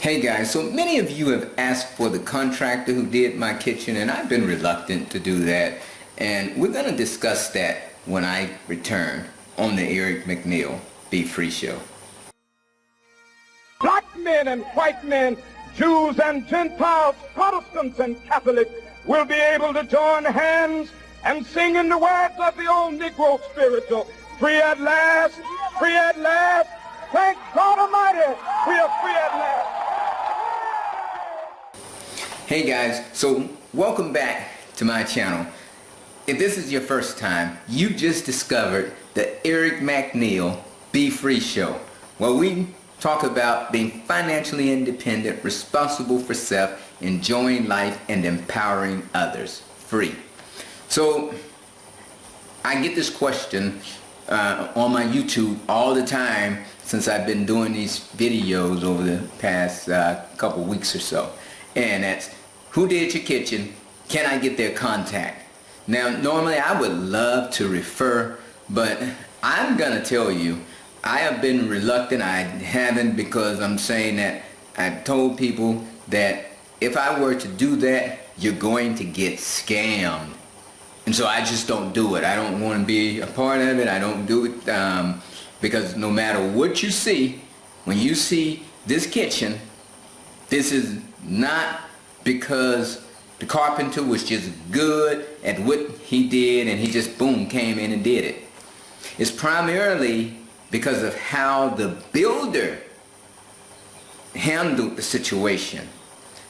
Hey guys, so many of you have asked for the contractor who did my kitchen, and I've been reluctant to do that, and we're going to discuss that when I return on the Eric McNeil Be Free Show. Black men and white men, Jews and Gentiles, Protestants and Catholics will be able to join hands and sing in the words of the old Negro spiritual, free at last, free at last. Thank God Almighty, we are free at last. Hey guys, so welcome back to my channel. If this is your first time, you just discovered the Eric McNeil Be Free Show, where we talk about being financially independent, responsible for self, enjoying life, and empowering others free. So I get this question on my YouTube all the time since I've been doing these videos over the past couple weeks or so, and that's, who did your kitchen? Can I get their contact? Now normally I would love to refer, but I'm gonna tell you I have been reluctant. I haven't, because I'm saying that I've told people that if I were to do that, you're going to get scammed. And so I just don't do it. I don't want to be a part of it. I don't do it because no matter what you see, when you see this kitchen, this is not because the carpenter was just good at what he did and he just boom came in and did it. It's primarily because of how the builder handled the situation.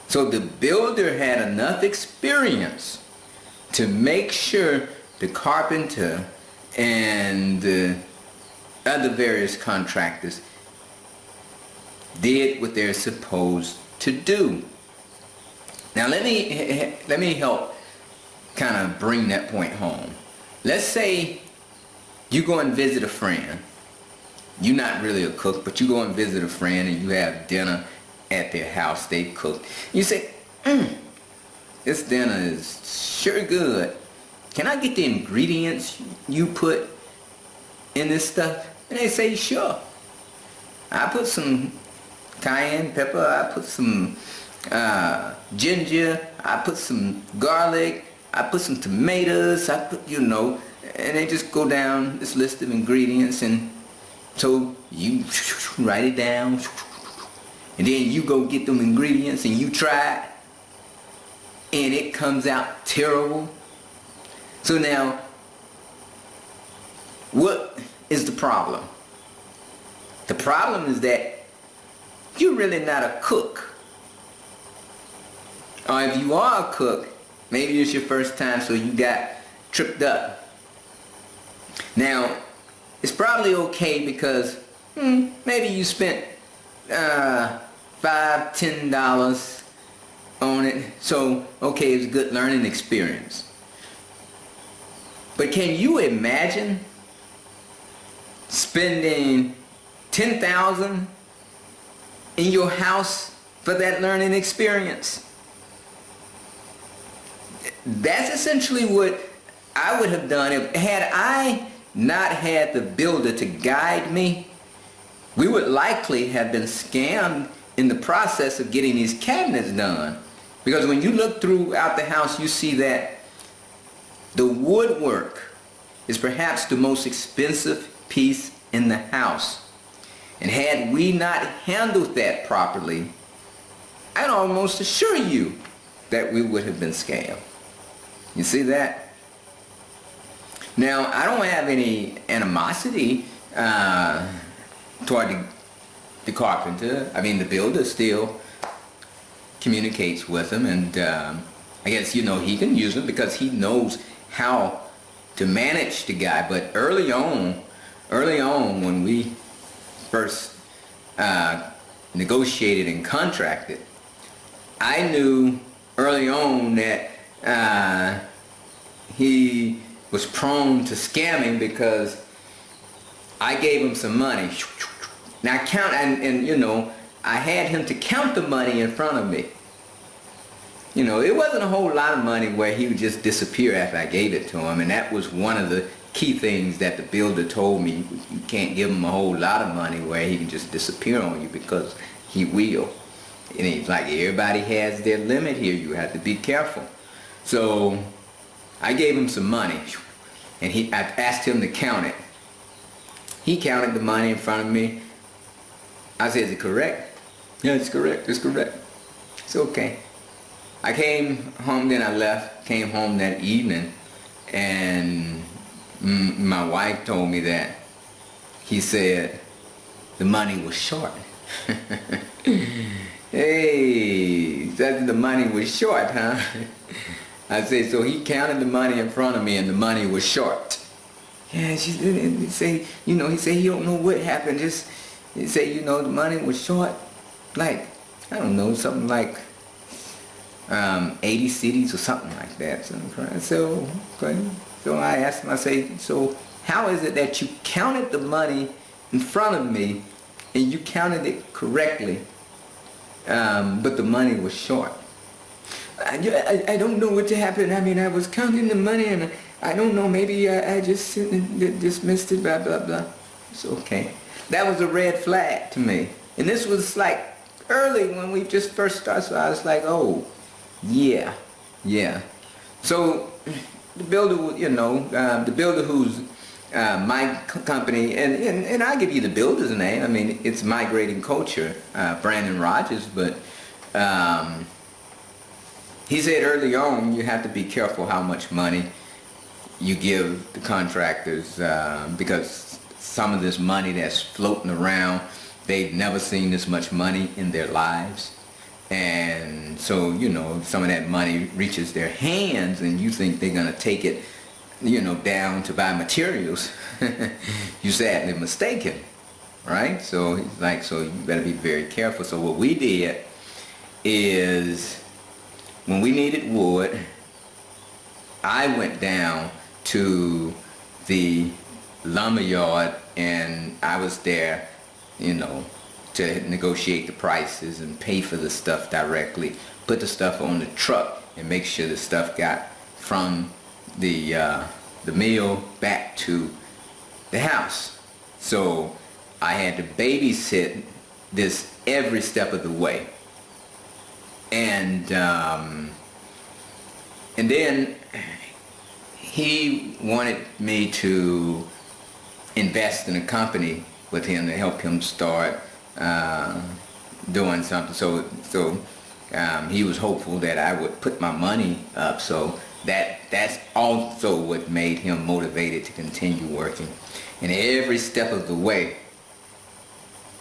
So the builder had enough experience to make sure the carpenter and the other various contractors did what they're supposed to do. Now let me help kind of bring that point home. Let's say you go and visit a friend. You're not really a cook, but you go and visit a friend and you have dinner at their house. They cook. You say, this dinner is sure good. Can I get the ingredients you put in this stuff? And they say, sure. I put some cayenne pepper, I put some ginger, I put some garlic, I put some tomatoes, I put, you know, and they just go down this list of ingredients, and so you write it down, and then you go get them ingredients and you try it, and it comes out terrible. So now, what is the problem? The problem is that you're really not a cook. Or if you are a cook, maybe it's your first time, so you got tripped up. Now, it's probably okay because maybe you spent $5, $10 on it. So, okay, it's a good learning experience. But can you imagine spending $10,000 in your house for that learning experience? That's essentially what I would have done. Had I not had the builder to guide me, we would likely have been scammed in the process of getting these cabinets done. Because when you look throughout the house, you see that the woodwork is perhaps the most expensive piece in the house. And had we not handled that properly, I'd almost assure you that we would have been scammed. You see that? Now, I don't have any animosity toward the carpenter. I mean, the builder still communicates with him, and I guess, you know, he can use him because he knows how to manage the guy. But early on when we first negotiated and contracted, I knew early on that he was prone to scamming because I gave him some money. Now count, and you know, I had him to count the money in front of me. You know, it wasn't a whole lot of money where he would just disappear after I gave it to him, and that was one of the key things that the builder told me. You can't give him a whole lot of money where he can just disappear on you, because he will. And he's like, everybody has their limit here. You have to be careful. So I gave him some money, and I asked him to count it. He counted the money in front of me. I said, is it correct? Yeah, it's correct. It's correct. It's okay. I came home, then I left, came home that evening, and my wife told me that he said the money was short. Hey, said the money was short, huh? I said, so he counted the money in front of me and the money was short. Yeah, he said he don't know what happened. He said, the money was short. Like, I don't know, something like 80 cities or something like that. So I asked him, I say, so how is it that you counted the money in front of me and you counted it correctly, but the money was short? I don't know what happened. I mean, I was counting the money and I don't know, maybe I just dismissed it, blah, blah, blah. It's okay. That was a red flag to me. And this was like early when we just first started, so I was like, oh, yeah. So the builder, the builder who's my company, and I'll give you the builder's name. I mean, it's Migrating Culture, Brandon Rogers, but he said early on you have to be careful how much money you give the contractors, because some of this money that's floating around, they've never seen this much money in their lives. And so, some of that money reaches their hands and you think they're going to take it, down to buy materials. You're sadly mistaken, right? So he's like, so you better be very careful. So what we did is, when we needed wood, I went down to the lumber yard and I was there, to negotiate the prices and pay for the stuff directly, put the stuff on the truck and make sure the stuff got from the mill back to the house. So I had to babysit this every step of the way. And then he wanted me to invest in a company with him to help him start doing something. So he was hopeful that I would put my money up. So that's also what made him motivated to continue working. And every step of the way,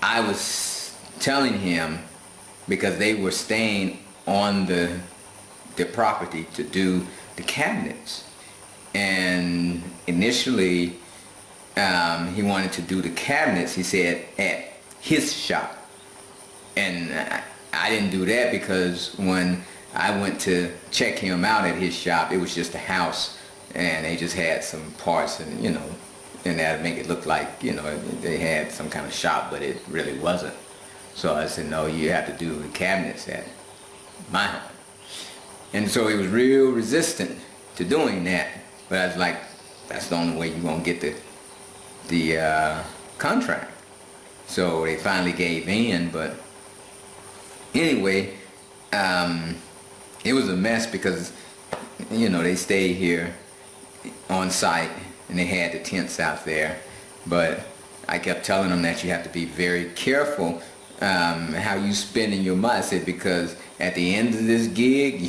I was telling him, because they were staying on the property to do the cabinets. And initially, he wanted to do the cabinets, he said, at his shop. And I didn't do that because when I went to check him out at his shop, it was just a house and they just had some parts and, and that'd make it look like, they had some kind of shop, but it really wasn't. So I said, no, you have to do the cabinets at my home. And so he was real resistant to doing that. But I was like, that's the only way you're going to get the contract. So they finally gave in. But anyway, it was a mess because, they stayed here on site and they had the tents out there. But I kept telling them that you have to be very careful how you spending your money. I said, because at the end of this gig,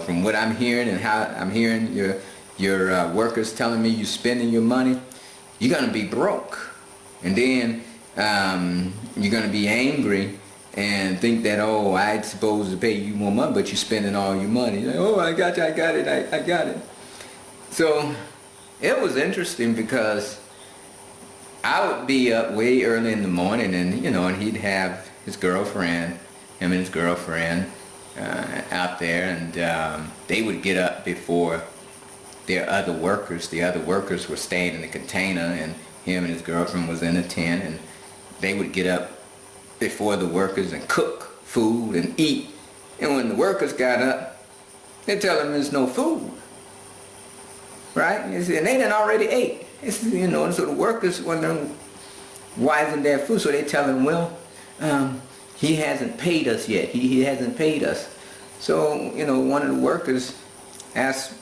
from what I'm hearing and how I'm hearing your workers telling me you're spending your money, you're gonna be broke, and then you're gonna be angry and think that, oh, I'm supposed to pay you more money, but you're spending all your money. Like, oh, I got it. So it was interesting because I would be up way early in the morning and, and he'd have his girlfriend, him and his girlfriend out there, and they would get up before their other workers. The other workers were staying in the container and him and his girlfriend was in a tent, and they would get up before the workers and cook food and eat. And when the workers got up, they tell them there's no food, right? And they done already ate. So the workers wondering why isn't there food. So they tell them, well, he hasn't paid us yet. He hasn't paid us. So, you know, one of the workers asked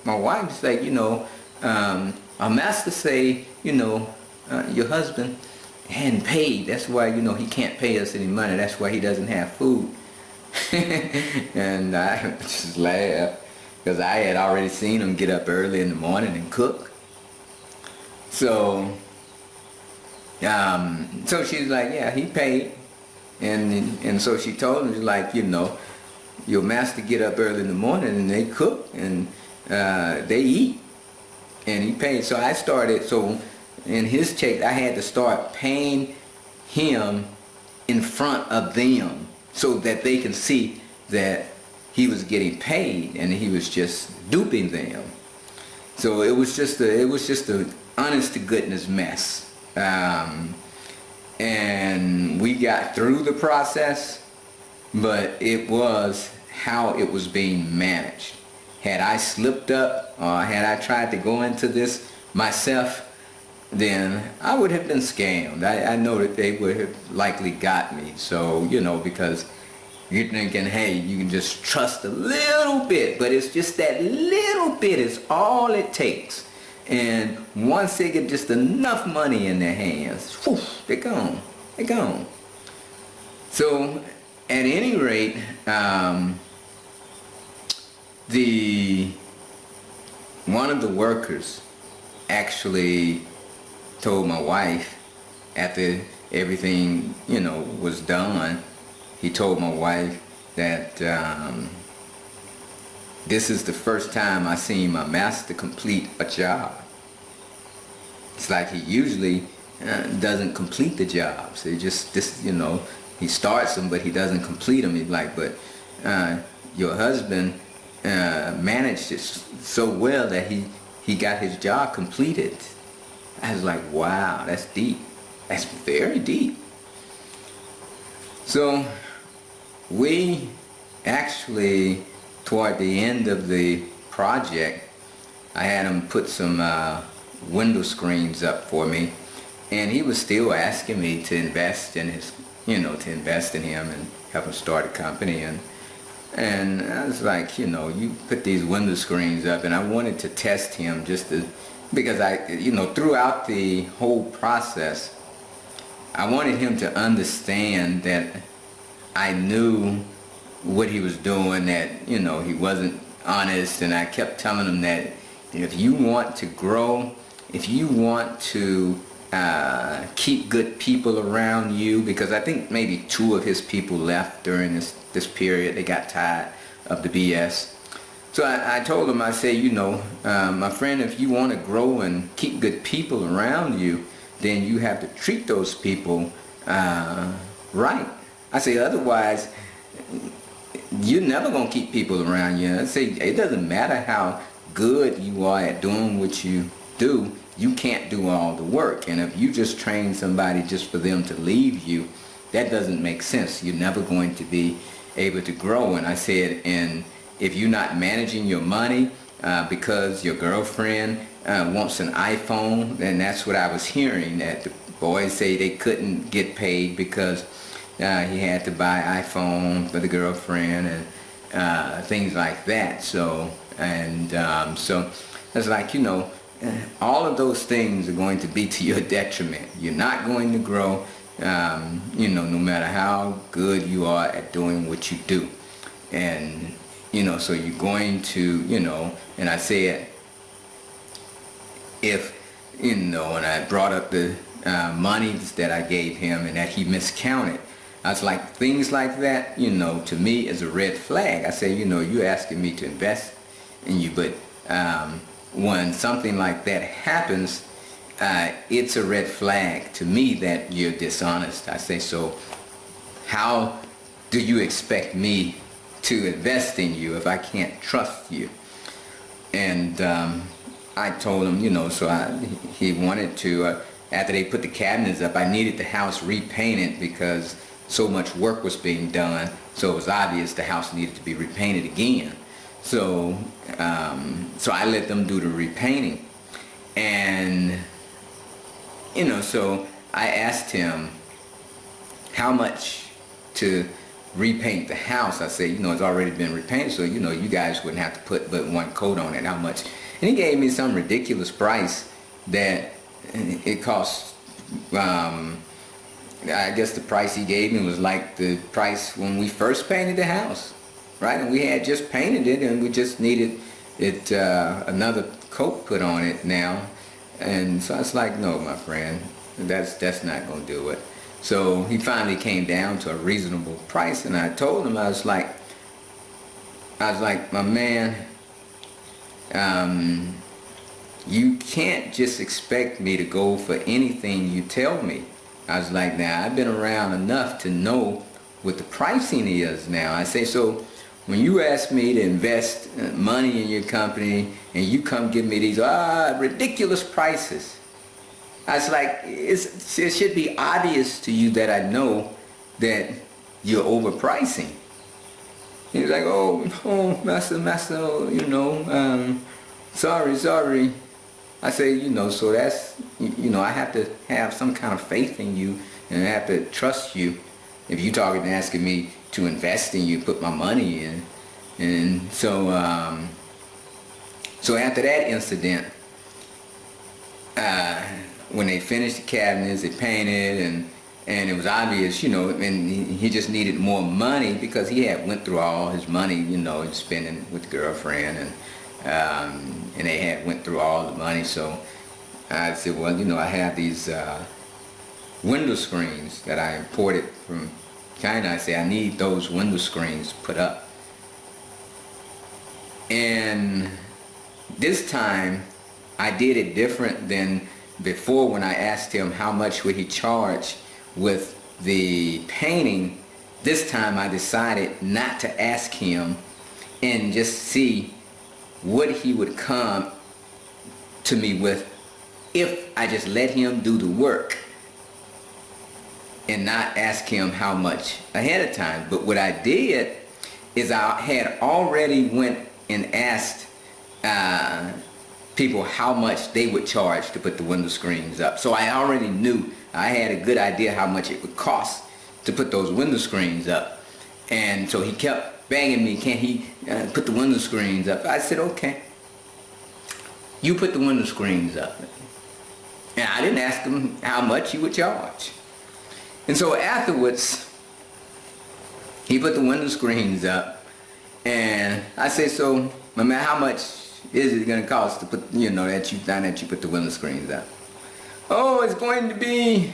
my wife, it's like, you know, our master say, you know, your husband hadn't paid. That's why, you know, he can't pay us any money. That's why he doesn't have food. And I just laughed because I had already seen him get up early in the morning and cook. So, so she's like, yeah, he paid. And so she told him, like, you know, your master get up early in the morning and they cook and they eat. And he paid. So I started, so in his check, I had to start paying him in front of them so that they can see that he was getting paid and he was just duping them. So it was just a honest to goodness mess. And we got through the process, but it was how it was being managed. Had I slipped up or had I tried to go into this myself, then I would have been scammed. I know that they would have likely got me. So, you know, because you're thinking, hey, you can just trust a little bit, but it's just that little bit is all it takes. And once they get just enough money in their hands, whew, they're gone. They're gone. So, at any rate, one of the workers actually told my wife after everything, you know, was done. He told my wife that this is the first time I seen my master complete a job. It's like he usually doesn't complete the jobs. He just, you know, he starts them, but he doesn't complete them. He's like, but your husband managed it so well that he got his job completed. I was like, wow, that's deep. That's very deep. So we actually, toward the end of the project, I had him put some window screens up for me, and he was still asking me to invest in his, you know, to invest in him and help him start a company. And I was like, you know, you put these window screens up, and I wanted to test him just to, because I, you know, throughout the whole process, I wanted him to understand that I knew what he was doing, that, you know, he wasn't honest. And I kept telling him that if you want to grow, if you want to keep good people around you, because I think maybe 2 of his people left during this period. They got tired of the BS. So I told him, I said, you know, my friend, if you want to grow and keep good people around you, then you have to treat those people right. I say, otherwise, you're never going to keep people around you. I say, it doesn't matter how good you are at doing what you do, you can't do all the work. And if you just train somebody just for them to leave you, that doesn't make sense. You're never going to be able to grow. And I said, and if you're not managing your money because your girlfriend wants an iPhone, then that's what I was hearing, that the boys say they couldn't get paid because he had to buy iPhone for the girlfriend and things like that. So, so it's like, you know, all of those things are going to be to your detriment. You're not going to grow, you know, no matter how good you are at doing what you do. And, you know, so you're going to, you know, and I said, if, you know, and I brought up the monies that I gave him and that he miscounted, I was like, things like that, you know, to me is a red flag. I say, you know, you're asking me to invest in you, but when something like that happens, it's a red flag to me that you're dishonest. I say, so how do you expect me to invest in you if I can't trust you? And I told him, you know, so he wanted to, after they put the cabinets up, I needed the house repainted because so much work was being done, so it was obvious the house needed to be repainted again. So, so I let them do the repainting. And, you know, so I asked him how much to repaint the house. I said, it's already been repainted, so you guys wouldn't have to put but one coat on it. How much? And he gave me some ridiculous price that it cost. I guess the price he gave me was like the price when we first painted the house, right? And we had just painted it, and we just needed it another coat put on it now. And so I was like, no, my friend, that's not gonna do it. So he finally came down to a reasonable price, and I told him, I was like, my man, you can't just expect me to go for anything you tell me. I was like, now I've been around enough to know what the pricing is now. I say, so when you ask me to invest money in your company and you come give me these ridiculous prices, I was like, it should be obvious to you that I know that you're overpricing. He was like, oh, master, sorry. I say, so that's, I have to have some kind of faith in you, and I have to trust you if you're talking and asking me to invest in you, put my money in. And so, so after that incident, when they finished the cabinets, they painted, and it was obvious, and he just needed more money because he had went through all his money, spending with the girlfriend, and they had went through all the money. So I said, well, I have these window screens that I imported from China. I say, I need those window screens put up. And this time I did it different than before when I asked him how much would he charge with the painting. This time I decided not to ask him and just see what he would come to me with if I just let him do the work and not ask him how much ahead of time. But what I did is I had already went and asked people how much they would charge to put the window screens up. So I already knew, I had a good idea how much it would cost to put those window screens up. And so he kept begging me, can he put the window screens up? I said, okay, you put the window screens up. And I didn't ask him how much he would charge. And so afterwards, he put the window screens up, and I said, so, my man, how much is it going to cost to put, that you put the window screens up? Oh, it's going to be,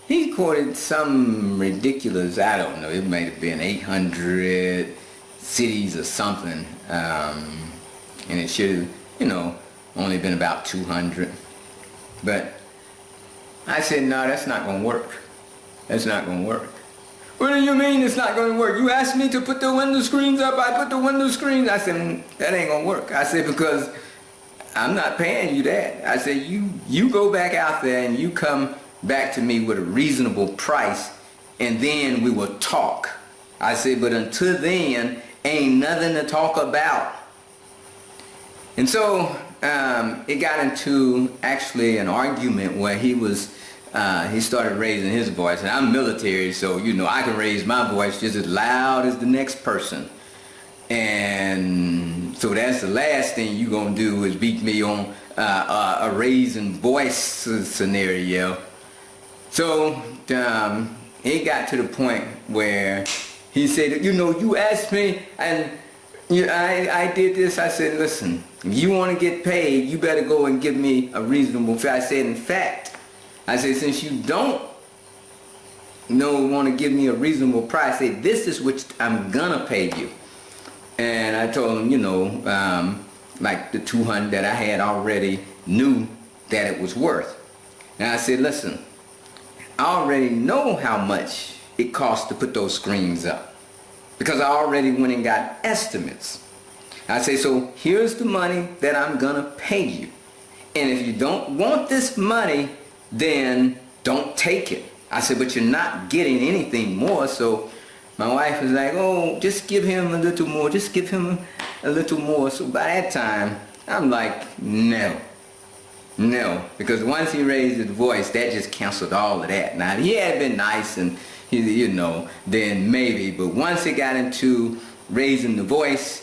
he quoted some ridiculous, I don't know, it might have been 800 cities or something, and it should have, only been about 200. But I said, no, that's not going to work. That's not going to work. What do you mean it's not going to work? You asked me to put the window screens up, I put the window screens. I said, that ain't going to work. I said, because I'm not paying you that. I said, you go back out there and you come back to me with a reasonable price, and then we will talk. I said, but until then, ain't nothing to talk about. And so it got into actually an argument where he started raising his voice, and I'm military, so I can raise my voice just as loud as the next person. And so that's the last thing you're gonna do is beat me on a raising voice scenario. So it got to the point where he said, you asked me, and I did this. I said, listen, if you want to get paid, you better go and give me a reasonable fee. I said, in fact, I said, since you don't want to give me a reasonable price, I said, this is what I'm gonna pay you. And I told him, like the 200 that I had already knew that it was worth. And I said, listen, I already know how much it costs to put those screens up, because I already went and got estimates. I say, so here's the money that I'm gonna pay you. And if you don't want this money, then don't take it. I said, but you're not getting anything more. So my wife was like, oh, just give him a little more, just give him a little more. So by that time, I'm like, no, No, because once he raised his voice, that just canceled all of that. Now, he had been nice and, you know, then maybe, but once it got into raising the voice,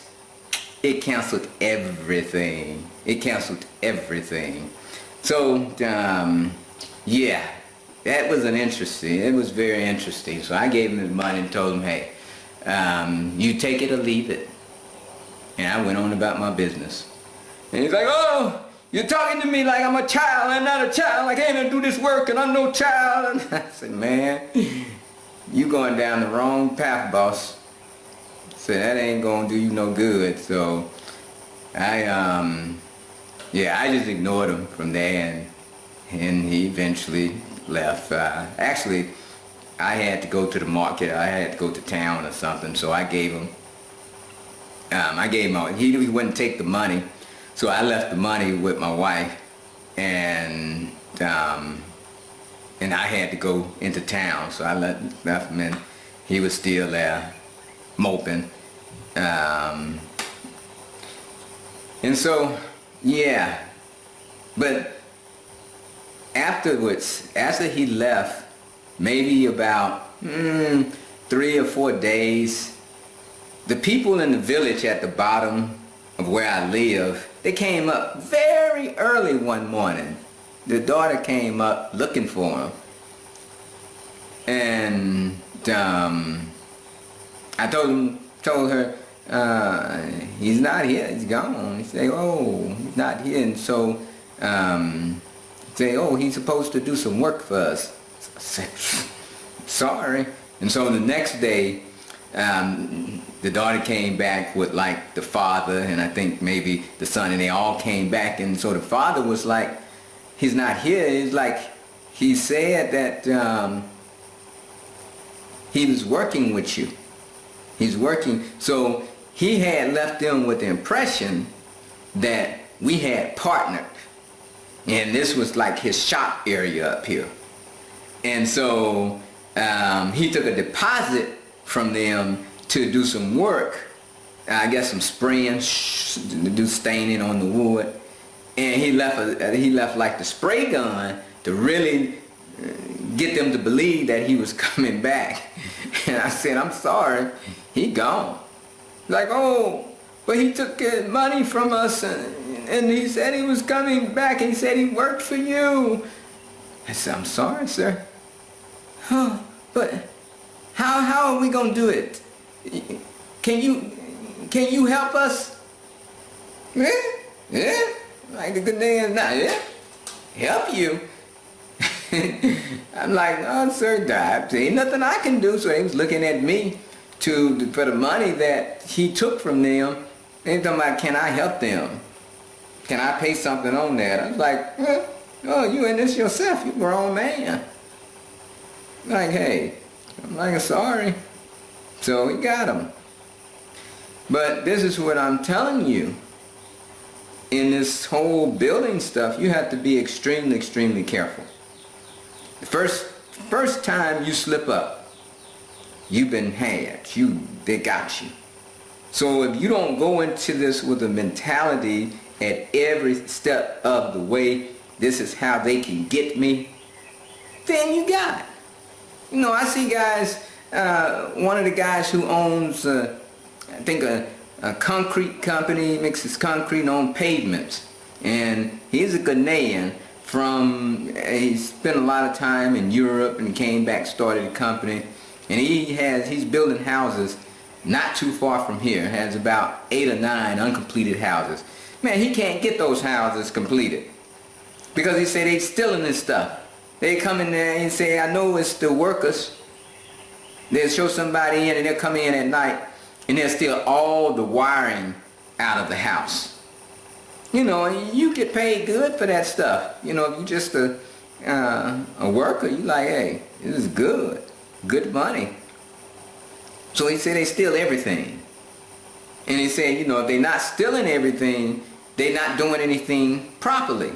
it canceled everything. It canceled everything. So, yeah, that was it was very interesting. So I gave him his money and told him, hey, you take it or leave it. And I went on about my business. And he's like, oh, you're talking to me like I'm a child. I'm not a child. I can't do this work and I'm no child. And I said, man, you going down the wrong path, boss. I said, that ain't gonna do you no good. So I just ignored him from there, and he eventually left. Actually, I had to go to the market. I had to go to town or something, so I gave him, he wouldn't take the money, so I left the money with my wife, and I had to go into town, so I left him, and he was still there, moping. And so, yeah, but afterwards, after he left, maybe about 3 or 4 days, the people in the village at the bottom of where I live, they came up very early one morning. The daughter came up looking for him. And I told her, he's not here, he's gone. He said, oh, he's not here. And so, say, oh, he's supposed to do some work for us. So I said, sorry. And so the next day, the daughter came back with like the father and I think maybe the son, and they all came back. And so the father was like, he's not here. It's like, he said that he was working with you. He's working. So he had left them with the impression that we had partnered. And this was like his shop area up here. And so he took a deposit from them to do some work. I guess some spraying, to do staining on the wood. And he left like the spray gun to really get them to believe that he was coming back. And I said, I'm sorry, he gone. Like, oh, but he took money from us and he said he was coming back and he said he worked for you. I said, I'm sorry, sir. Huh, but how are we gonna do it? Can you help us? Yeah, like a good name, not, yeah, help you. I'm like, oh, sir, there ain't nothing I can do. So he was looking at me for the money that he took from them. They talking about, can I help them? Can I pay something on that? I was like, oh, you in this yourself, you grown man. Like, hey, I'm like, sorry. So he got him. But this is what I'm telling you. In this whole building stuff, you have to be extremely, extremely careful. The first time you slip up, you've been had. They got you. So if you don't go into this with a mentality at every step of the way, this is how they can get me, then you got it. You know, I see guys, one of the guys who owns, I think a concrete company, mixes concrete on pavements. And he's a Ghanaian he spent a lot of time in Europe and came back, started a company. And he's building houses not too far from here. Has about 8 or 9 uncompleted houses. Man, he can't get those houses completed because he said they stealing this stuff. They come in there and say, I know it's the workers. They'll show somebody in and they'll come in at night and they'll steal all the wiring out of the house. You know, you get paid good for that stuff. You know, if you're just a worker, you like, hey, this is good money. So he said they steal everything. And he said, you know, if they're not stealing everything, they're not doing anything properly.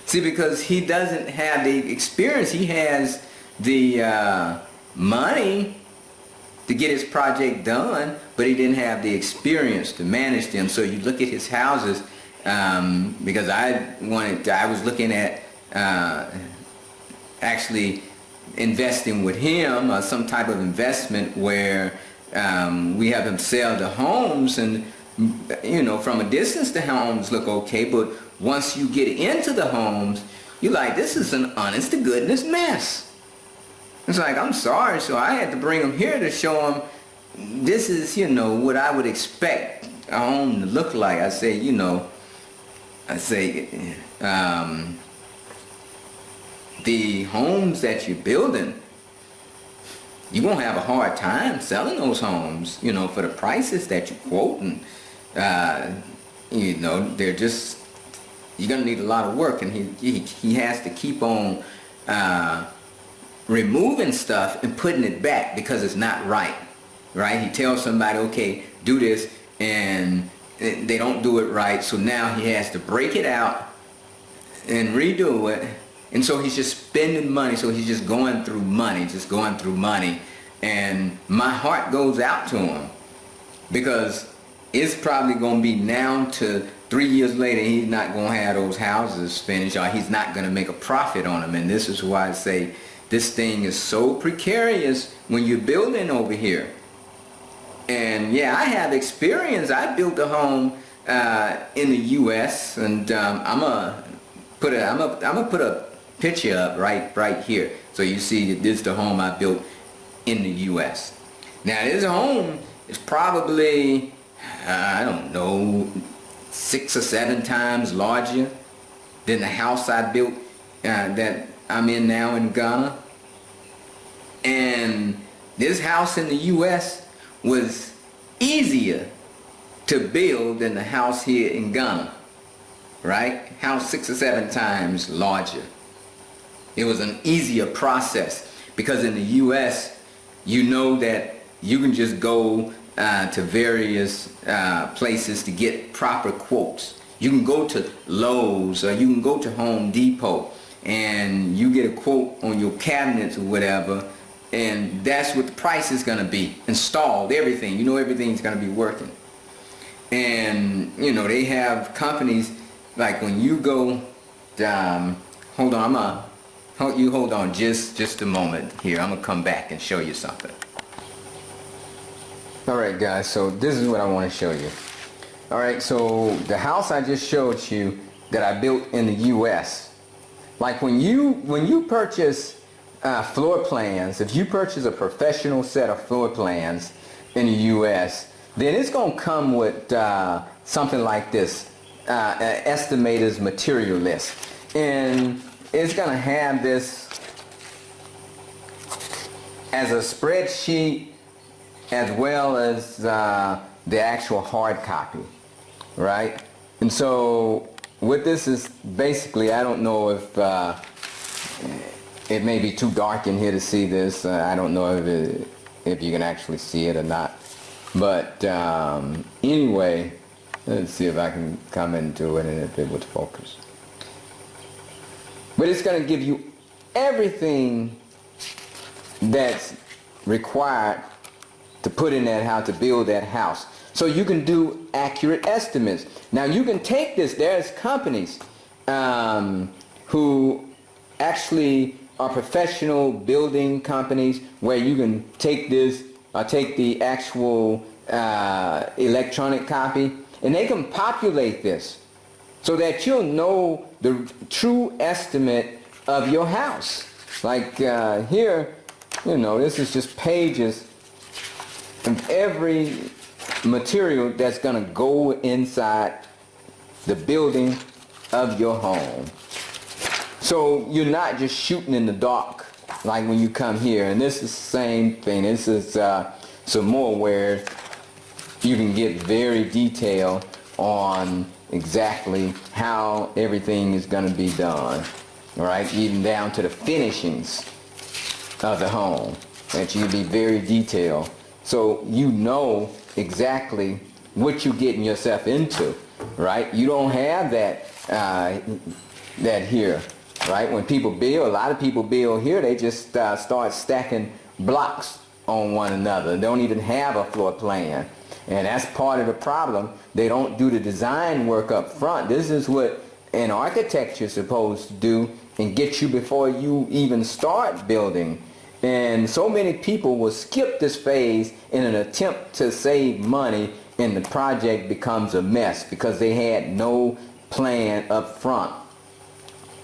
See, because he doesn't have the experience, he has the money to get his project done, but he didn't have the experience to manage them. So you look at his houses, because I was looking at actually investing with him, some type of investment where we have him sell the homes, and from a distance the homes look okay, but once you get into the homes, you're like, this is an honest to goodness mess. It's like, I'm sorry. So I had to bring him here to show him this is, what I would expect a home to look like. I say, the homes that you're building, you're going to have a hard time selling those homes, for the prices that you're quoting. They're just, you're going to need a lot of work, and he has to keep on removing stuff and putting it back because it's not right. He tells somebody, okay, do this, and they don't do it right, so now he has to break it out and redo it. And so he's just spending money, so he's just going through money, and my heart goes out to him, because it's probably going to be now to 3 years later, he's not going to have those houses finished, or he's not going to make a profit on them. And this is why I say this thing is so precarious when you're building over here. And yeah, I have experience. I built a home in the U.S. and I'm gonna put a picture up right here, so you see that this is the home I built in the U.S. Now this home is probably I don't know 6 or 7 times larger than the house I built that I'm in now in Ghana. And this house in the U.S. was easier to build than the house here in Ghana, right? House 6 or 7 times larger. It was an easier process because in the U.S. you know that you can just go to various places to get proper quotes. You can go to Lowe's or you can go to Home Depot and you get a quote on your cabinets or whatever, and that's what the price is going to be. Installed, everything. Everything's going to be working. And, they have companies, like when you go, hold on, hold on just a moment here. I'm going to come back and show you something. Alright guys, so this is what I want to show you. Alright, so the house I just showed you that I built in the U.S. Like when you purchase floor plans, if you purchase a professional set of floor plans in the U.S., then it's going to come with something like this, an estimator's material list. And it's going to have this as a spreadsheet as well as the actual hard copy, right? And so what this is basically, I don't know if it may be too dark in here to see this. I don't know if you can actually see it or not. But anyway, let's see if I can come into it and if it would focus. But it's going to give you everything that's required to put in that house, to build that house. So you can do accurate estimates. Now you can take this, there's companies who actually are professional building companies where you can take this, take the actual electronic copy, and they can populate this so that you'll know the true estimate of your house. Like here, this is just pages of every material that's going to go inside the building of your home. So you're not just shooting in the dark like when you come here. And this is the same thing. This is some more where you can get very detailed on exactly how everything is going to be done. All right, even down to the finishings of the home. That you can be very detailed. So you know exactly what you're getting yourself into, right? You don't have that that here, right? When people build, a lot of people build here, they just start stacking blocks on one another. They don't even have a floor plan. And that's part of the problem. They don't do the design work up front. This is what an architecture is supposed to do and get you before you even start building. And so many people will skip this phase in an attempt to save money, and the project becomes a mess because they had no plan up front.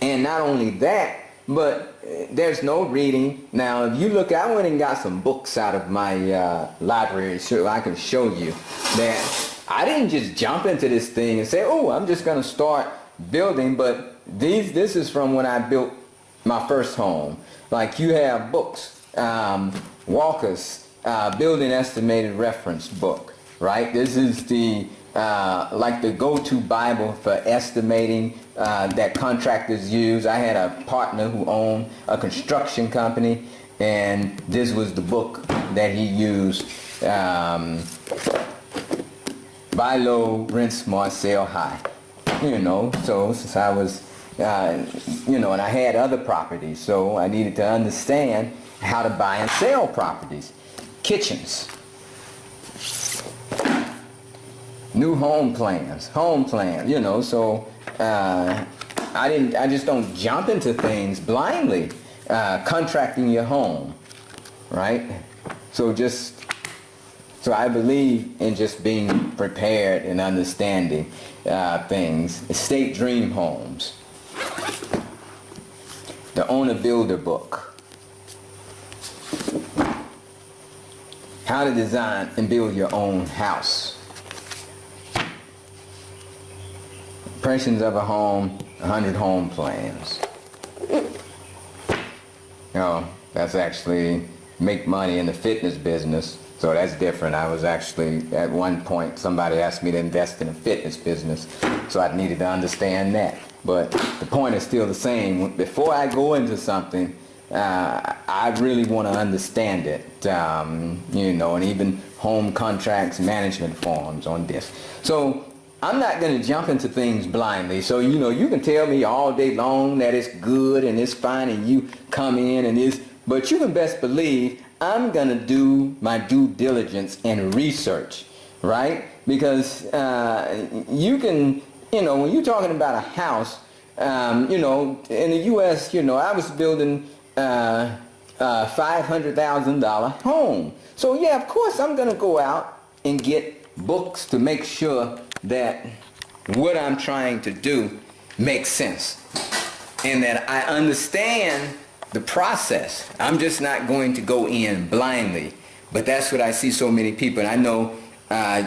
And not only that, but there's no reading. Now, if you look, I went and got some books out of my library so I can show you that I didn't just jump into this thing and say, oh, I'm just going to start building. But this is from when I built my first home. Like, you have books, Walker's Building Estimated Reference book, right? This is the like the go-to Bible for estimating that contractors use. I had a partner who owned a construction company, and this was the book that he used. Buy low, rent smart, sell high. You know, so since I was, you know, and I had other properties, so I needed to understand how to buy and sell properties. Kitchens. New home plans, you know, so I just don't jump into things blindly. Contracting your home, right? So I believe in just being prepared and understanding things. Estate dream homes. The Owner Builder book. How to design and build your own house. Impressions of a home, 100 home plans. That's actually make money in the fitness business, so that's different. I was actually, at one point, somebody asked me to invest in a fitness business, so I needed to understand that. But the point is still the same. Before I go into something, I really want to understand it, you know, and even home contracts, management forms on this. So I'm not going to jump into things blindly. So, you know, you can tell me all day long that it's good and it's fine, and you come in and it's, but you can best believe I'm going to do my due diligence and research, right? Because you can, you know, when you're talking about a house, you know, in the U.S., you know, I was building a $500,000 home. So, yeah, of course I'm going to go out and get books to make sure that what I'm trying to do makes sense and that I understand the process. I'm just not going to go in blindly. But that's what I see so many people. And I know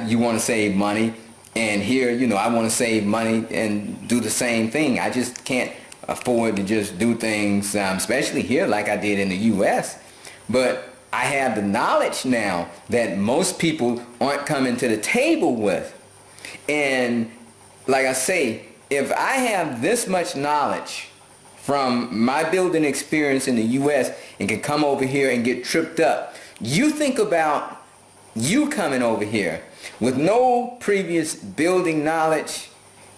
you want to save money, and here, you know, I want to save money and do the same thing. I just can't afford to just do things, especially here like I did in the U.S. But I have the knowledge now that most people aren't coming to the table with. And like I say, if I have this much knowledge from my building experience in the U.S. and can come over here and get tripped up, you think about you coming over here with no previous building knowledge,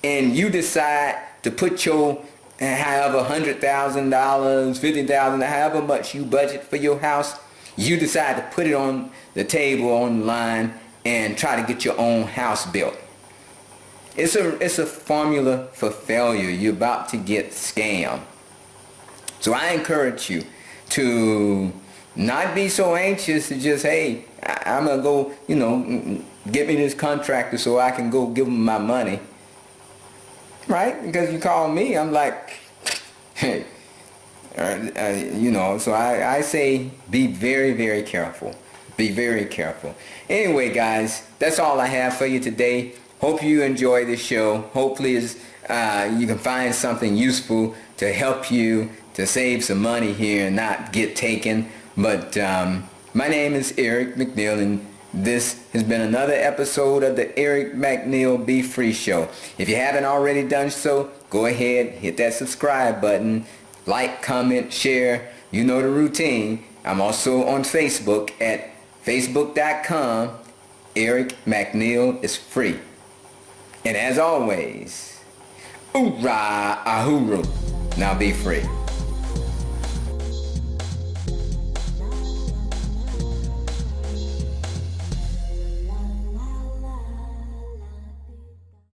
and you decide to put your however $100,000, $50,000, however much you budget for your house, you decide to put it on the table online and try to get your own house built. It's a formula for failure. You're about to get scammed. So I encourage you to not be so anxious to just, hey, I'm going to go, you know, get me this contractor so I can go give him my money. Right? Because you call me, I'm like, hey, you know, so I say be very, very careful. Be very careful. Anyway, guys, that's all I have for you today. Hope you enjoy this show. Hopefully you can find something useful to help you to save some money here and not get taken. But my name is Eric McNeil, and this has been another episode of the Eric McNeil Be Free Show. If you haven't already done so, go ahead, hit that subscribe button, like, comment, share. You know the routine. I'm also on Facebook at facebook.com. Eric McNeil is free. And as always, hoorah, ahuru. Now be free.